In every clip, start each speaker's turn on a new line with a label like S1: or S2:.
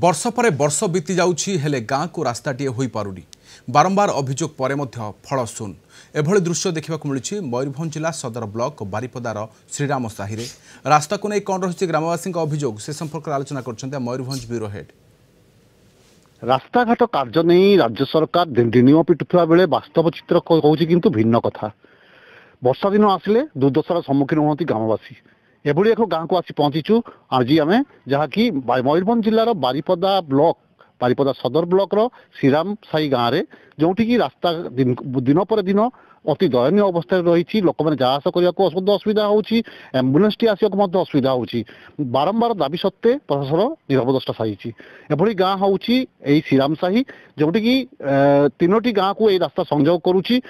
S1: वर्ष पर वर्ष बीती जाउछि हेले गाँ को रास्ताटीए होई पारुनी। बारंबार अभियोग पर फल शून एभली दृश्य देखा मिली मयूरभंज जिला सदर ब्लॉक बारिपदार श्रीराम साहि रास्ता को नहीं कौन रही ग्रामवासी अभियोग से संपर्क आलोचना कर मयूरभंज ब्यूरो हेड।
S2: रास्ताघाट कार्य नहीं राज्य सरकार दिनियो पिटुवा बेले वास्तव चित्र कौच किंतु भिन्न कथा। वर्षा दिन आसिले दुर्दशार सम्मुखीन होती ग्रामवासी एभली एक गाँव को आसी पहुंचीचु आज आम जहाँकि मयूरभंज जिलार बारिपदा ब्लॉक बारिपदा सदर ब्लॉक रो श्रीराम साई गाँव में जोटी की रास्ता दिन पर दिन अति दयनीय अवस्था रही लोक मैंने जा आस करने असुविधा होची एम्बुलेंस टी आसक असुविधा होची बारंबार दाबी सत्वे प्रशासन निरवदष्टा सारी एभली गाँ हूँ श्रीराम साही जोटी की तीनोटी गाँव को यही रास्ता संयोग करुच्ची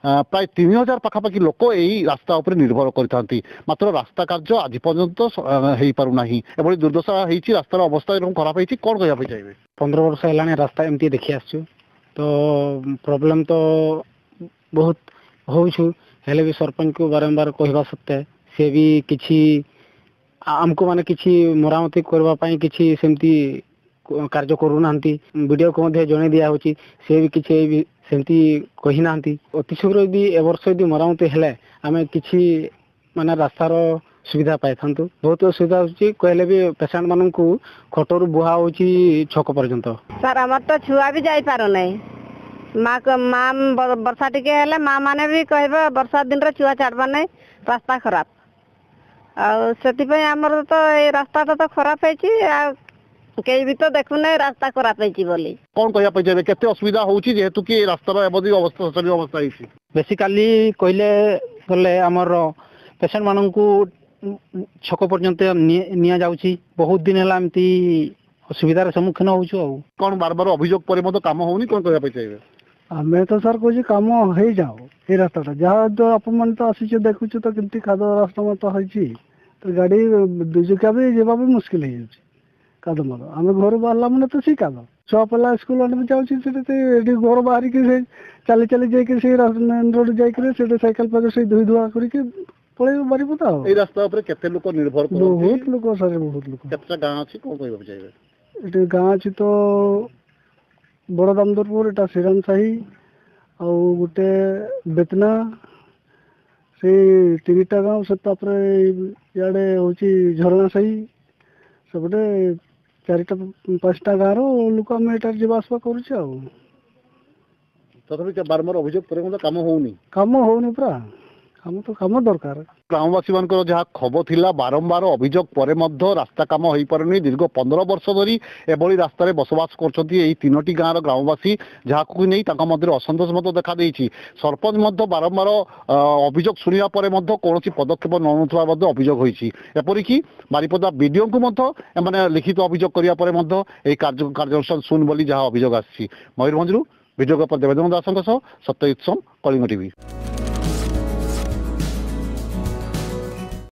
S2: प्राय 3000 पाखापाखि लोक यही रास्ता उपर निर्भर करते मात्र रास्ता कार्य आज पर्यंत हो पारना एभली दुर्दशा होती रास्तार अवस्था खराब होती कौन कहना चाहिए।
S3: 15 वर्ष है रास्ता एमती देखी आसु तो प्रॉब्लम तो बहुत होले भी सरपंच को बारंबार कहवा सत्ते से भी किसी आमको माने किसी मरामती करने किसी सेमती कार्य करूना वीडियो को जन दिया होची से भी किसी सेमती कही ना अति शीघ्र यदि ए वर्ष यदि मरामती हेले आमे किसी माने रास्तार सुविधा पाई था बहुत असुविधा होची कहले भी पेशेंट मानन को खटरू बुहा होची छक पर्यंत
S4: सर हमर तो छुआ भी जाई पारो नै माँ वर्षा टिके हेले माँ माने भी कहबे वर्षा दिन रे छुआ छाड़बा नै रास्ता खराब आ सेति पे हमर तो ए रास्ता तो खराब हैची आ कई भी तो देखु नै रास्ता खराब हैची बोली
S2: कौन कहया पजे केते असुविधा होची जेहेतु कि रास्तार एबदी अवस्था शरीर अवस्था हिसी
S3: बेसिकली कहले गले हमर पेशेंट मानन को छक पर्यंत निया जाउची बहुत दिन हला एमती असुविधार सम्मुखीन होउछु आ
S2: कौन बार बार अभियोग पर मतो काम होउनी कौन कहया पजे
S5: आमे तो सर कह कम हो जाओ ये रास्ता जहाँ तो अपन तो आसी देखु तो किमती खाद रास्ता मत हो तो गाड़ी दुचकिया भी जीवा भी मुस्किल हो जाए काद मत आम घर बाहर मैंने तो सी काद छुआ पिला स्कूल जाऊँगी घर बाहर की चली चली जाइए मेन रोड जाइए साइकेल पाखे से धुई धुआ करके पलैब बारिपदा
S2: रास्ता केते लोक निर्भर
S5: बहुत लोक सर बहुत लोक
S2: केते गाँव अच्छी कौन कहबा चाहिए
S5: ये गाँव अच्छी तो बड़ दामोदरपुर एटा श्रीराम साही आ गोटे बेतना से 3टा गाँव से इे हूँ झरणा साही सेपटे 4टा 5टा गाँव लोक आम ये जावासवा करुचे
S2: तथापि बारंबार अभियोग पर काम
S5: होनी पूरा काम तो काम दरकार
S2: ग्रामवासी मान जहाँ खबर थिला बारंबार अभियोग पर रास्ता काम हो पारे दीर्घ 15 वर्ष धरी एभली रास्तार बसवास कर 3टी गाँव ग्रामवासी जहाँ नहीं असंतोष देखा देती सरपंच बारंबार अभियोग शुणा पर कौन पदक्षेप नौनुवा अभियोग होती एपरिकी बारिपदा बीडीओ को लिखित अभियोग करने कार्यानुष्ठान शुण बोली जहाँ अभियोग आसी मयूरभंज वीडियोग्राफर देवेंद्र दास सत्यजित सोम कलिंग टीवी।